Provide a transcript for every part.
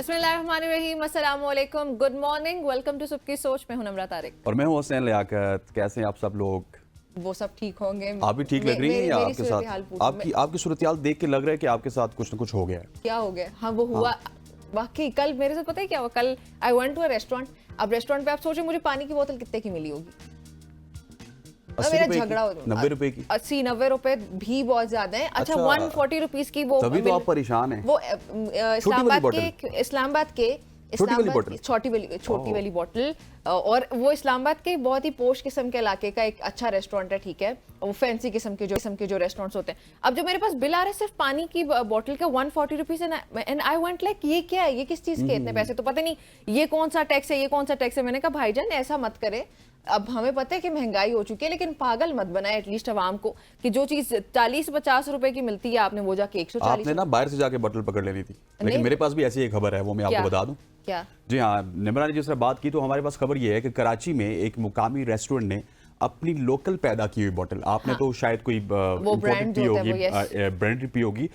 बिस्मिल्लाहिर्रहमानिर्रहीम, अस्सलाम वालेकुम, गुड मॉर्निंग, वेलकम टू सबकी सोच। मैं हूं नम्रा तारिक और मैं हूं हुसैन लियाकत। कैसे हैं आप सब लोग? वो सब ठीक होंगे। आप भी ठीक लग रही हैं या मेरी आपके सूरत हाल साथ आपकी सूरत हाल देख के लग रहा है कि आपके साथ कुछ ना कुछ हो गया है? क्या हो गया? हाँ, वो हुआ। वाकई कल मेरे साथ पता है क्या हुआ? कल I went to a restaurant. अब रेस्टोरेंट पे आप सोचो मुझे पानी की बोतल कितने की मिली होगी? 80 मेरा रुपए झगड़ा हो 90 रुपए की? 80-90 रुपए भी बहुत ज्यादा है। अच्छा, 140 रुपीज की वो तभी तो आप परेशान हैं। वो छोटी वाली बोतल? छोटी वाली बोतल। और वो इस्लामाबाद के बहुत ही पोश किस्म के इलाके का एक अच्छा रेस्टोरेंट है, ठीक है, वो फैंसी किस्म के जो रेस्टोरेंट्स होते हैं। अब जो मेरे पास बिल आ रहा है सिर्फ पानी की बोतल का 140 rupees and I want like ये क्या है, ये किस चीज के इतने पैसे? तो पता नहीं ये कौन सा टैक्स है, ये कौन सा टैक्स है। मैंने कहा भाईजान ऐसा मत करे। अब हमें पता है कि महंगाई हो चुकी है, लेकिन पागल मत बनाए एटलीस्ट आवाम को कि जो चीज 40-50 रुपए की मिलती है आपने वो जाके 140। आपने ना बाहर से जाके बोतल पकड़ लेनी थी। लेकिन मेरे पास भी ऐसी एक खबर है, वो मैं आपको बता दूं। क्या? जी हाँ, निमरा ने जिस तरह बात की तो हमारे पास खबर ये है कि कराची में एक मुकामी रेस्टोरेंट ने अपनी लोकल पैदा की हुई बोतल, आपने तो शायद कोई ब्रांड पी होगी, ब्रांड पी होगी,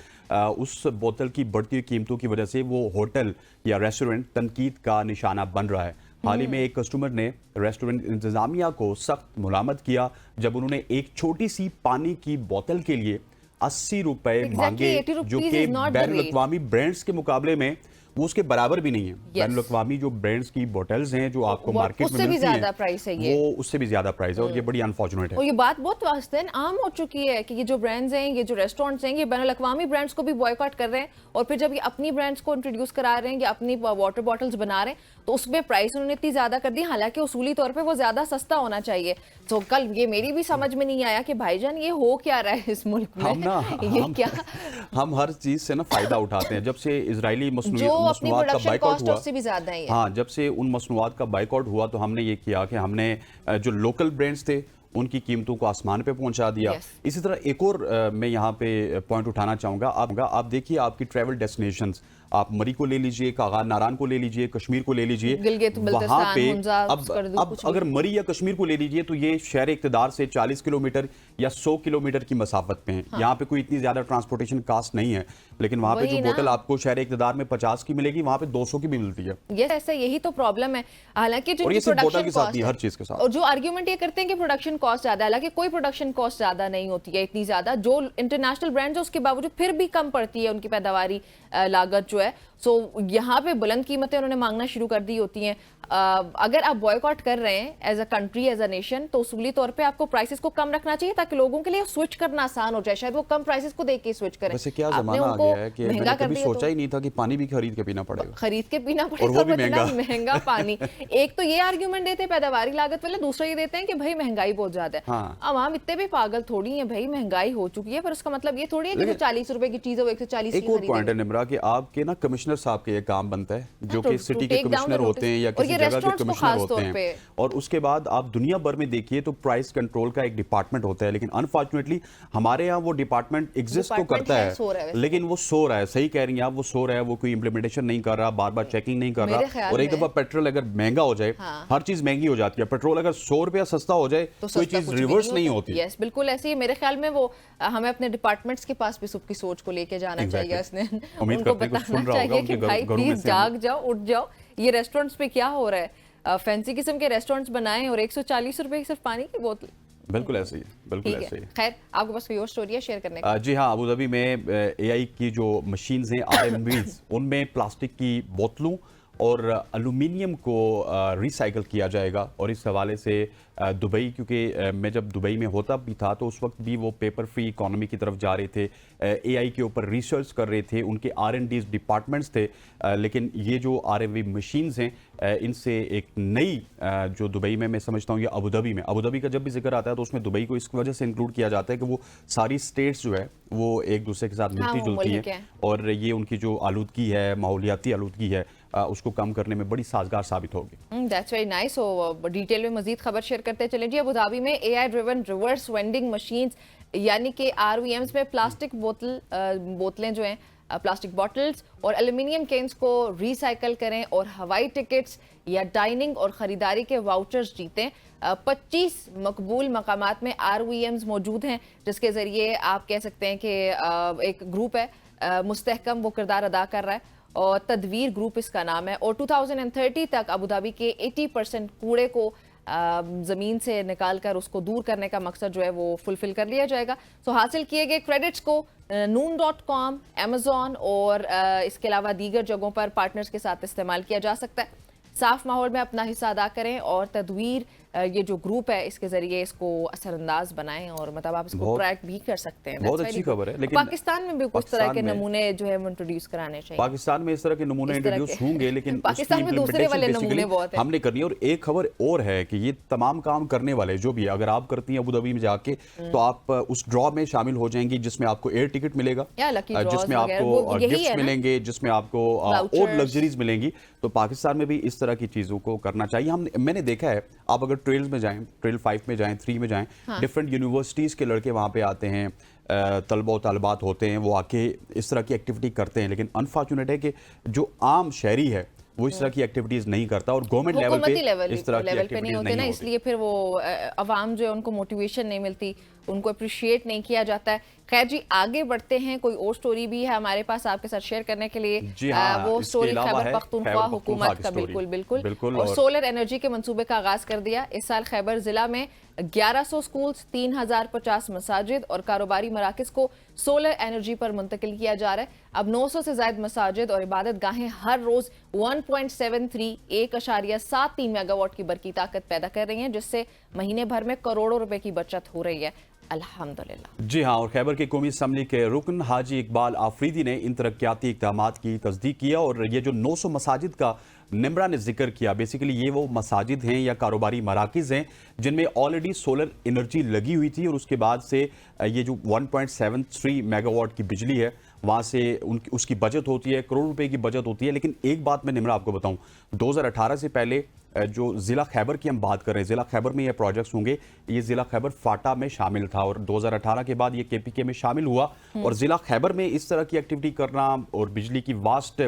उस बोतल की बढ़ती हुई कीमतों की वजह से वो होटल या रेस्टोरेंट तनकीद का निशाना बन रहा है। हाल ही में एक कस्टमर ने रेस्टोरेंट इंतजामिया को सख्त मुलामत किया जब उन्होंने एक छोटी सी पानी की बोतल के लिए 80 रुपए मांगे, जो कि बैनुल-अक़वामी ब्रांड्स के मुकाबले में वो उसके बराबर भी नहीं है। बैनुल-अक़वामी जो ब्रांड्स की बोतल्स हैं जो आपको मार्केट में मिलती हैं, प्राइस है ये, वो उससे भी ज्यादा प्राइस है और ये बड़ी अनफॉर्चुनेट है। और ये बात बहुत वास्तव आम हो चुकी है कि ये जो ब्रांड्स हैं, ये जो रेस्टोरेंट्स हैं, ये बैनुल-अक़वामी ब्रांड्स को भी बॉयकॉट कर रहे हैं और फिर जब ये अपनी ब्रांड्स को इंट्रोड्यूस करा रहे हैं या अपनी वाटर बॉटल्स बना रहे हैं तो उसमें प्राइस उन्होंने इतनी ज्यादा कर दी, हालांकि उसूली तौर पे वो ज्यादा सस्ता होना चाहिए। तो कल ये मेरी भी समझ में नहीं आया कि भाईजान ये हो क्या रहा है इस मुल्क में। क्या हम हर चीज से ना फायदा उठाते हैं। जब से इजरायली मसनूआत का बाइकआउट हुआ, भी ज्यादा है। हाँ, जब से उन मसनूआत का बाइकआउट हुआ तो हमने ये किया कि हमने जो लोकल ब्रांड्स थे उनकी कीमतों को आसमान पे पहुंचा दिया। इसी तरह एक और मैं यहाँ पे पॉइंट उठाना चाहूंगा। आप देखिए, आपकी ट्रैवल डेस्टिनेशंस, आप मरी को ले लीजिए, कागार नारान को ले लीजिए, कश्मीर को ले लीजिए, वहां पे अब अगर मरी या कश्मीर को ले लीजिए तो ये शहर इक़्तिदार से 40 किलोमीटर या 100 किलोमीटर की मसाफत पे है। यहाँ पे कोई इतनी ज्यादा ट्रांसपोर्टेशन कास्ट नहीं है, लेकिन वहां पे जो बोतल आपको शहर इक़्तिदार में 50 की मिलेगी, वहां पे 200 की भी मिलती है। ये ऐसा, यही तो प्रॉब्लम है। हालांकि जो बोतल के साथ नहीं, हर चीज के साथ। और जो आर्ग्यूमेंट ये करते हैं कि प्रोडक्शन कॉस्ट ज्यादा है, हालांकि कोई प्रोडक्शन कॉस्ट ज्यादा नहीं होती है इतनी ज्यादा। जो इंटरनेशनल ब्रांड्स है उसके बावजूद फिर भी कम पड़ती है उनकी पैदावारी लागत जो है। सो यहाँ पे बुलंद कीमतें उन्होंने मांगना शुरू कर दी होती हैं। अगर आप बॉयकॉट कर रहे हैं as a country, as a nation, तो उसूली तौर पे आपको प्राइसेस को कम रखना चाहिए ताकि लोगों के लिए स्विच करना आसान हो जाए। शायद वो कम प्राइसेस को देख के स्विच करें। वैसे क्या जमाना आ गया है कि मैंने कभी सोचा ही नहीं था कि पानी भी खरीद के पीना पड़ेगा। और वो भी महंगा पानी। एक तो ये आर्ग्यूमेंट देते हैं पैदावारी लागत वाले, दूसरा ये देते हैं कि भाई महंगाई बहुत ज्यादा है। आवाम इतने भी पागल थोड़ी है भाई, महंगाई हो चुकी है, पर उसका मतलब ये थोड़ी है कि 40 रुपए की चीज 140 की। एक और पॉइंट है निमरा कि आपके ना कमिश्नर साहब के ये काम बनता है, जो कि सिटी के कमिश्नर होते हैं या किसी जगह के कमिश्नर होते हैं, और उसके बाद आप दुनिया भर में देखिए तो प्राइस कंट्रोल का एक डिपार्टमेंट होता है। लेकिन अनफॉर्चुनेटली हमारे यहाँ वो डिपार्टमेंट एग्जिस्ट तो करता है, लेकिन वो सो रहा है। सही कह रही हैं आप, वो सो रहा है, वो कोई इंप्लीमेंटेशन नहीं कर रहा, बार बार चेकिंग नहीं कर रहा। और एक दफा पेट्रोल अगर महंगा हो जाए, हर चीज महंगी हो जाती है। पेट्रोल अगर 100 रुपया सस्ता हो जाए तो कोई चीज रिवर्स नहीं होती। यस, बिल्कुल ऐसे ही मेरे ख्याल में वो हमें अपने डिपार्टमेंट्स के पास भी सबकी सोच को लेके जाना चाहिए। उसने उनको बताना चाहिए कि भाई प्लीज जाग जाओ, उठ जाओ। ये रेस्टोरेंट्स पे क्या हो रहा है? फैंसी किस्म के रेस्टोरेंट्स बनाए और 140 रुपए की सिर्फ पानी की बोतल। बिल्कुल ऐसे ही, बिल्कुल ऐसे ही। खैर, आपके पास कोई और स्टोरी है शेयर करने का? जी हाँ, अबू धाबी में एआई की जो मशीन्स हैं, RMVs, उनमें प्लास्टिक की बोतलों और एल्यूमिनियम को रिसाइकल किया जाएगा। और इस हवाले से दुबई, क्योंकि मैं जब दुबई में होता भी था तो उस वक्त भी वो पेपर फ्री इकोनॉमी की तरफ जा रहे थे, एआई के ऊपर रिसर्च कर रहे थे, उनके R&D डिपार्टमेंट्स थे। लेकिन ये जो RMV मशीन्स हैं, इनसे एक नई जो दुबई में मैं समझता हूँ, या अबू धाबी का जब भी जिक्र आता है तो उसमें दुबई को इस वजह से इंक्लूड किया जाता है कि वो सारी स्टेट्स जो है वो एक दूसरे के साथ मिलती जुलती हैं, और ये उनकी जो आलूदगी है, माहौलियाती आलूदगी है, उसको कम करने में बड़ी साजगार साबित होगी। That's very nice. So detail में मजीद खबर शेयर करते चले जी। अबू धाबी में AI driven reverse vending machines यानी कि RVMs में प्लास्टिक बोतलें जो हैं, प्लास्टिक बॉटल्स और एल्यूमिनियम केन्स को रिसाइकल करें और हवाई टिकट्स या डाइनिंग और ख़रीदारी के वाउचर्स जीतें। 25 मकबूल मकामात में RVMs मौजूद हैं, जिसके ज़रिए आप कह सकते हैं कि एक ग्रुप है मुस्तहकम, वो किरदार अदा कर रहा है और तदवीर ग्रुप इसका नाम है, और 2030 तक अबू धाबी के 80% कूड़े को ज़मीन से निकाल कर उसको दूर करने का मकसद जो है वो फुलफिल कर लिया जाएगा। सो हासिल किए गए क्रेडिट्स को noon.com, Amazon और इसके अलावा दीगर जगहों पर पार्टनर्स के साथ इस्तेमाल किया जा सकता है। साफ माहौल में अपना हिस्सा अदा करें और तदवीर ये जो ग्रुप है इसके जरिए इसको असरअंदाज बनाएं, और मतलब आप इसको ट्रैक भी कर सकते हैं। बहुत अच्छी खबर है। लेकिन पाकिस्तान में भी कुछ तरह के नमूने जो है वो इंट्रोड्यूस कराने चाहिए। पाकिस्तान में इस तरह के नमूने इंट्रोड्यूस होंगे, लेकिन पाकिस्तान में दूसरे वाले नमूने बहुत हैं। हमने करनी है। और एक खबर और है कि ये तमाम काम करने वाले जो भी है, अगर आप करती हैं अबू धाबी में जाके तो आप उस ड्रॉ में शामिल हो जाएंगी जिसमें आपको एयर टिकट मिलेगा, जिसमें आपको गिफ्ट मिलेंगे, जिसमें आपको और लग्जरीज मिलेंगी। तो पाकिस्तान में भी इस तरह की चीजों को करना चाहिए। मैंने देखा है, आप अगर ट्रेल्स में जाएं, ट्रेल 5 में जाएं, 3 में जाएं, डिफरेंट यूनिवर्सिटीज के लड़के वहां पे आते हैं, तलबा और तलबात होते हैं, वो आके इस तरह की एक्टिविटी करते हैं। लेकिन अनफॉर्चुनेट है कि जो आम शहरी है वो इस तरह की एक्टिविटीज नहीं करता, और गवर्नमेंट लेवल पे इस तरह की एक्टिविटीज नहीं होते ना, इसलिए फिर वो अवाम जो है उनको मोटिवेशन नहीं मिलती, उनको अप्रिशिएट नहीं किया जाता है। खैर जी, आगे बढ़ते हैं। कोई और स्टोरी भी है हमारे पास आपके साथ शेयर करने के लिए। जी हाँ, वो स्टोरी खैबर पख्तूनख्वा हुकूमत का। बिल्कुल। और सोलर एनर्जी के मंसूबे का आगाज कर दिया। इस साल खैबर जिला में 1100 स्कूल्स, 3050 मसाजिद और कारोबारी मराकज को सोलर एनर्जी पर मुंतकिल किया जा रहा है। अब 900 से ज्यादा मसाजिद और इबादत गाहें हर रोज 1.73 मेगावाट की बरकी ताकत पैदा कर रही हैं, जिससे महीने भर में करोड़ों रुपए की बचत हो रही है। अल्हम्दुलिल्लाह। जी हाँ, और खैबर के कौमी असम्बली के रुकन हाजी इकबाल आफरीदी ने इन तरक्याती इक़दामात की तस्दीक किया, और ये जो 900 मसाजिद का निम्रा ने जिक्र किया, बेसिकली ये वो मसाजिद हैं या कारोबारी मराकिज़ हैं जिनमें ऑलरेडी सोलर एनर्जी लगी हुई थी, और उसके बाद से ये जो 1.73 मेगावाट की बिजली है वहाँ से उसकी बचत होती है, करोड़ रुपए की बचत होती है। लेकिन एक बात मैं निम्रा आपको बताऊँ, 2018 से पहले जो ज़िला खैबर की हम बात कर रहे हैं, ज़िला खैबर में ये प्रोजेक्ट्स होंगे, ये ज़िला खैबर फाटा में शामिल था, और 2018 के बाद ये केपीके में शामिल हुआ। और ज़िला खैबर में इस तरह की एक्टिविटी करना और बिजली की वास्ट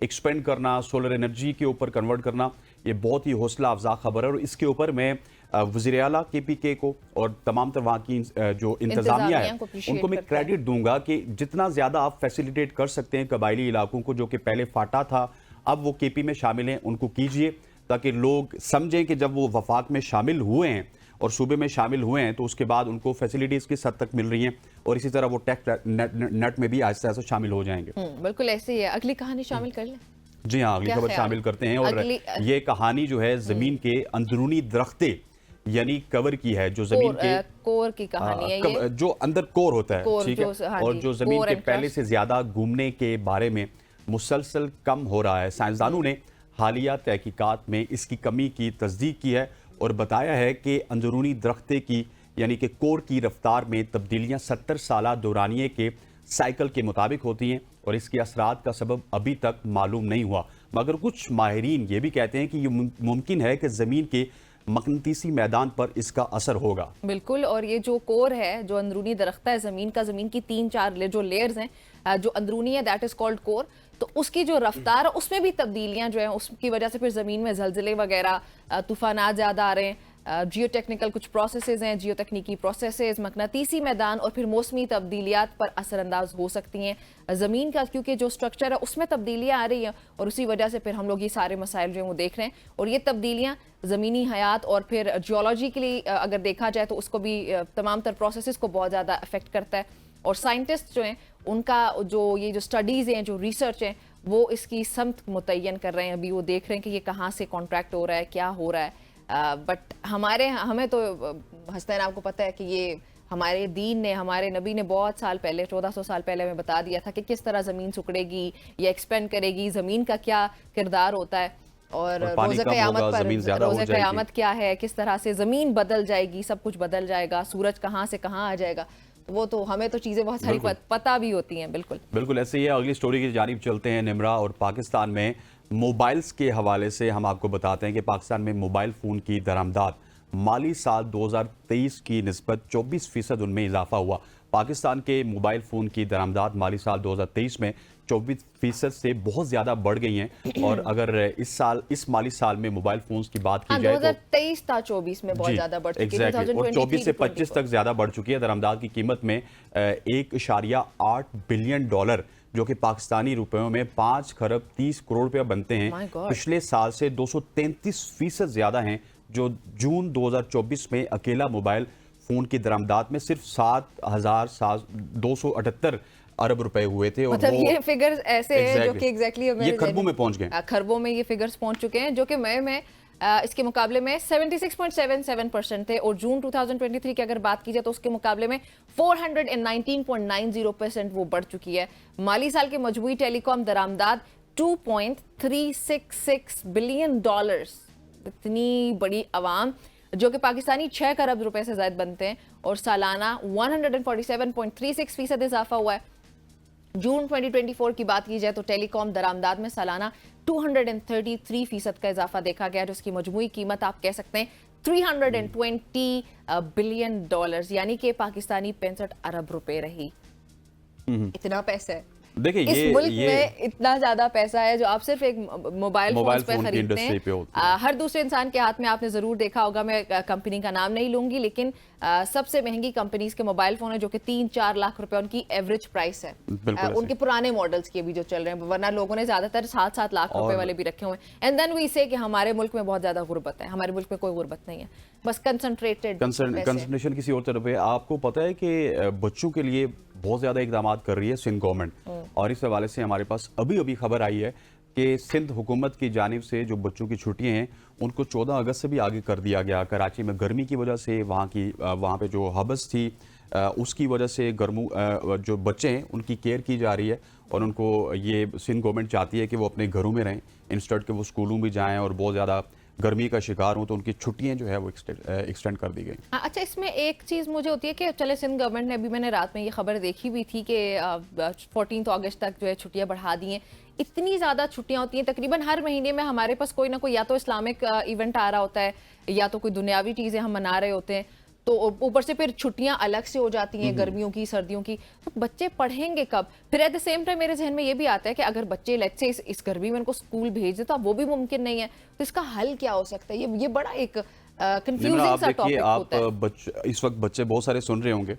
एक्सपेंड करना, सोलर एनर्जी के ऊपर कन्वर्ट करना, ये बहुत ही हौसला अफजा खबर है। और इसके ऊपर मैं वज़ीर आला केपीके को और तमाम तरह वहाँ की जो इंतज़ामिया है उनको मैं क्रेडिट दूंगा कि जितना ज़्यादा आप फैसिलिटेट कर सकते हैं कबायली इलाकों को, जो कि पहले फाटा था अब वो केपी में शामिल हैं, उनको कीजिए, ताकि लोग समझें कि जब वो वफाक में शामिल हुए हैं और सूबे में शामिल हुए हैं तो उसके बाद उनको फैसिलिटीज़ किस हद तक मिल रही हैं, और इसी तरह वो टैक्स नेट में भी आहिस्ता आहिस्ता शामिल हो जाएंगे। बिल्कुल ऐसे ही है। अगली कहानी शामिल कर लें। जी हाँ, अगली खबर शामिल करते हैं। और ये कहानी जो है ज़मीन के अंदरूनी दरख्ते यानी कवर की है, जो जमीन के कोर की कहानी है ये। जो अंदर कोर होता है, ठीक है, और जो जमीन के पहले से ज्यादा घूमने के बारे में मुसलसल कम हो रहा है। साइंसदानों ने हालिया तहकीकात में इसकी कमी की तस्दीक की है और बताया है कि अंदरूनी दरख्ते की यानी कि कोर की रफ्तार में तब्दीलियां 70 साला दौरानिए के साइकिल के मुताबिक होती हैं, और इसके असरात का सबब अभी तक मालूम नहीं हुआ। मगर कुछ माहिरीन ये भी कहते हैं कि ये मुमकिन है कि ज़मीन के मकनतीसी मैदान पर इसका असर होगा। बिल्कुल। और ये जो कोर है, जो अंदरूनी दरख्ता है ज़मीन का, ज़मीन की 3-4 जो लेयर्स हैं जो अंदरूनी है, दैट इज़ कॉल्ड कोर। तो उसकी जो रफ्तार है उसमें भी तब्दीलियां जो हैं, उसकी वजह से फिर ज़मीन में ज़लज़ले वगैरह, तूफानात ज़्यादा आ रहे हैं, जियो टेक्निकल कुछ प्रोसेसेस हैं, जियो तकनीकी प्रोसेसेस, मकनातीसी मैदान और फिर मौसमी तब्दीलियात पर असरअंदाज हो सकती हैं। ज़मीन का क्योंकि जो स्ट्रक्चर है उसमें तब्दीलियाँ आ रही हैं, और उसी वजह से फिर हम लोग ये सारे मसाइल जो हैं वो देख रहे हैं। और ये तब्दीलियाँ ज़मीनी हयात और फिर जियोलॉजी के लिए अगर देखा जाए तो उसको भी, तमाम तर प्रोसेसेस को बहुत ज़्यादा अफेक्ट करता है। और साइंटिस्ट जो हैं उनका ये जो स्टडीज़ हैं, जो रिसर्च हैं, वो इसकी समत मुतय्यन कर रहे हैं। अभी वो देख रहे हैं कि ये कहाँ से कॉन्ट्रैक्ट हो रहा है, क्या हो रहा है। बट हमें तो हसनैन, आपको पता है कि ये हमारे दीन ने, हमारे नबी ने बहुत साल पहले, 1400 साल पहले हमें बता दिया था कि किस तरह ज़मीन सिकुड़ेगी या एक्सपेंड करेगी, ज़मीन का क्या किरदार होता है, और रोज़े क़यामत क्या है, किस तरह से ज़मीन बदल जाएगी, सब कुछ बदल जाएगा, सूरज कहाँ से कहाँ आ जाएगा। वो तो हमें तो चीज़ें बहुत सारी पता भी होती हैं। बिल्कुल बिल्कुल ऐसे ही है। अगली स्टोरी की जानिब चलते हैं निम्रा, और पाकिस्तान में मोबाइल्स के हवाले से हम आपको बताते हैं कि पाकिस्तान में मोबाइल फ़ोन की दरामदाद माली साल 2023 की निस्बत 24% उनमें इजाफा हुआ। पाकिस्तान के मोबाइल फ़ोन की दरामदात माली साल 2023 में 24% से बहुत ज़्यादा बढ़ गई हैं। और अगर इस माली साल में मोबाइल फ़ोन्स की बात की जाए तो 2023 था 24 में बहुत ज्यादा बढ़ चुकी है। एग्जैक्टली, और 24 से 25 तक ज़्यादा बढ़ चुकी है। दरामदात की कीमत में 1.8 बिलियन डॉलर, जो कि पाकिस्तानी रुपयों में 5 खरब 30 करोड़ रुपया बनते हैं, My God. पिछले साल से 233% ज़्यादा हैं, जो जून 2024 में अकेला मोबाइल फ़ोन की दरामदात में सिर्फ 7,278 अरब रुपए हुए थे। और मतलब ये फिगर्स ऐसे हैं जो कि एग्जैक्टली एग्जैक्टली ये खरबों में पहुंच गए। खरबों में ये फिगर्स पहुंच चुके हैं, जो कि मई में इसके मुकाबले में 76.77% थे, और जून 2023 की अगर बात की जाए तो उसके मुकाबले में 419.90% वो बढ़ चुकी है। माली साल के मजमूई टेलीकॉम दरामदात $2.366 बिलियन, इतनी बड़ी आवाम, जो कि पाकिस्तानी 6 खरब रुपए से ज्यादा बनते हैं, और सालाना 147.36% इजाफा हुआ है। जून 2024 की बात की जाए तो टेलीकॉम दरामदात में सालाना 233% का इजाफा देखा गया, जिसकी मजमूई कीमत आप कह सकते हैं $320 बिलियन, यानी कि पाकिस्तानी 65 अरब रुपए रही। इतना पैसा है देखिए, इस मुल्क में, इतना ज्यादा पैसा है जो आप सिर्फ एक मोबाइल फोन पे खरीदते हैं। हर दूसरे इंसान के हाथ में आपने जरूर देखा होगा, मैं कंपनी का नाम नहीं लूंगी, लेकिन सबसे महंगी कंपनीज के मोबाइल फोन है, जो कि 3-4 लाख रुपए उनकी एवरेज प्राइस है। उनके पुराने मॉडल्स के भी जो चल रहे हैं, वरना लोगों ने ज्यादातर 7-7 लाख रुपए वाले भी रखे हुए हैं। एंड देन वी से कि हमारे मुल्क में बहुत ज्यादा गुर्बत है। हमारे मुल्क में कोई गुर्बत नहीं है, बस कंसंट्रेशन किसी और तरफ है। आपको पता है कि बच्चों के लिए बहुत ज्यादा इकदाम कर रही है सिंध गवर्नमेंट, और इस हवाले से हमारे पास अभी अभी खबर आई है कि सिंध हुकूमत की जानिब से जो बच्चों की छुट्टियां हैं उनको 14 अगस्त से भी आगे कर दिया गया। कराची में गर्मी की वजह से वहाँ पे जो हबस थी, उसकी वजह से जो बच्चे हैं उनकी केयर की जा रही है, और उनको ये सिंध गवर्नमेंट चाहती है कि वो अपने घरों में रहें, इंस्टेड के वो स्कूलों में जाएं, और बहुत ज़्यादा गर्मी का शिकार हो तो उनकी छुट्टियां जो है वो एक्सटेंड कर दी गई। अच्छा, इसमें एक चीज़ मुझे होती है कि चले सिंध गवर्नमेंट ने, अभी मैंने रात में ये खबर देखी हुई थी कि 14 अगस्त तक जो है छुट्टियां बढ़ा दी हैं। इतनी ज़्यादा छुट्टियां होती हैं, तकरीबन हर महीने में हमारे पास कोई ना कोई या तो इस्लामिक इवेंट आ रहा होता है, या तो कोई दुनियावी चीज़ें हम मना रहे होते हैं, तो ऊपर से फिर छुट्टियां अलग से हो जाती हैं, गर्मियों की, सर्दियों की, तो बच्चे पढ़ेंगे कब? फिर एट द सेम टाइम मेरे जहन में ये भी आता है कि अगर बच्चे लेट्स से इस गर्मी में उनको स्कूल भेज दे तो अब वो भी मुमकिन नहीं है, तो इसका हल क्या हो सकता है? ये बड़ा एक कंफ्यूजिंग सा टॉपिक होता है। इस वक्त बच्चे बहुत सारे सुन रहे होंगे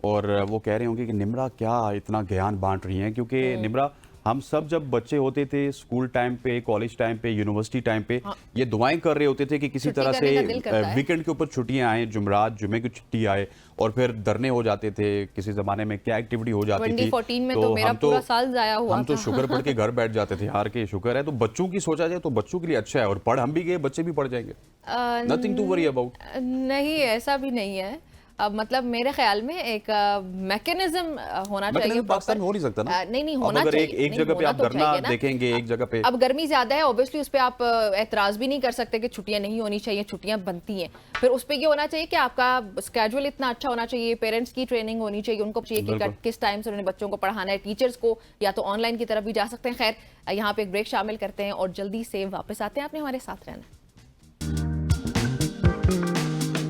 और वो कह रहे होंगे कि निम्रा क्या इतना ज्ञान बांट रही हैं, क्योंकि निम्रा हम सब जब बच्चे होते थे स्कूल टाइम पे, कॉलेज टाइम पे, यूनिवर्सिटी टाइम पे, ये दुआएं कर रहे होते थे कि किसी तरह से वीकेंड के ऊपर छुट्टियां आए, जुमरात जुमे की छुट्टी आए, और फिर धरने हो जाते थे। किसी जमाने में क्या एक्टिविटी हो जाती थी, 2014 में तो मेरा पूरा साल जाया हुआ हम तो शुक्र पढ़ के घर बैठ जाते थे, हार के शुक्र है। तो बच्चों की सोचा जाए तो बच्चों के लिए अच्छा है, और पढ़ हम भी गए, बच्चे भी पढ़ जाएंगे, नथिंग टू वरी अबाउट। नहीं, ऐसा भी नहीं है। अब मतलब मेरे ख्याल में एक मैकेनिज्म होना चाहिए। पाकिस्तान में हो नहीं सकता ना, नहीं होना चाहिए। एक जगह पे आप धरना देखेंगे, एक जगह पे अब गर्मी ज्यादा है, ऑब्वियसली उस पर आप एतराज भी नहीं कर सकते कि छुट्टियां नहीं होनी चाहिए, छुट्टियां बनती हैं। फिर उस पर ये होना चाहिए कि आपका स्केड्यूल इतना अच्छा होना चाहिए, पेरेंट्स की ट्रेनिंग होनी चाहिए, उनको चाहिए कि किस टाइम से उन्होंने बच्चों को पढ़ाना है, टीचर्स को या तो ऑनलाइन की तरफ भी जा सकते हैं। खैर, यहाँ पे एक ब्रेक शामिल करते हैं और जल्दी से वापस आते हैं। आपने हमारे साथ रहना।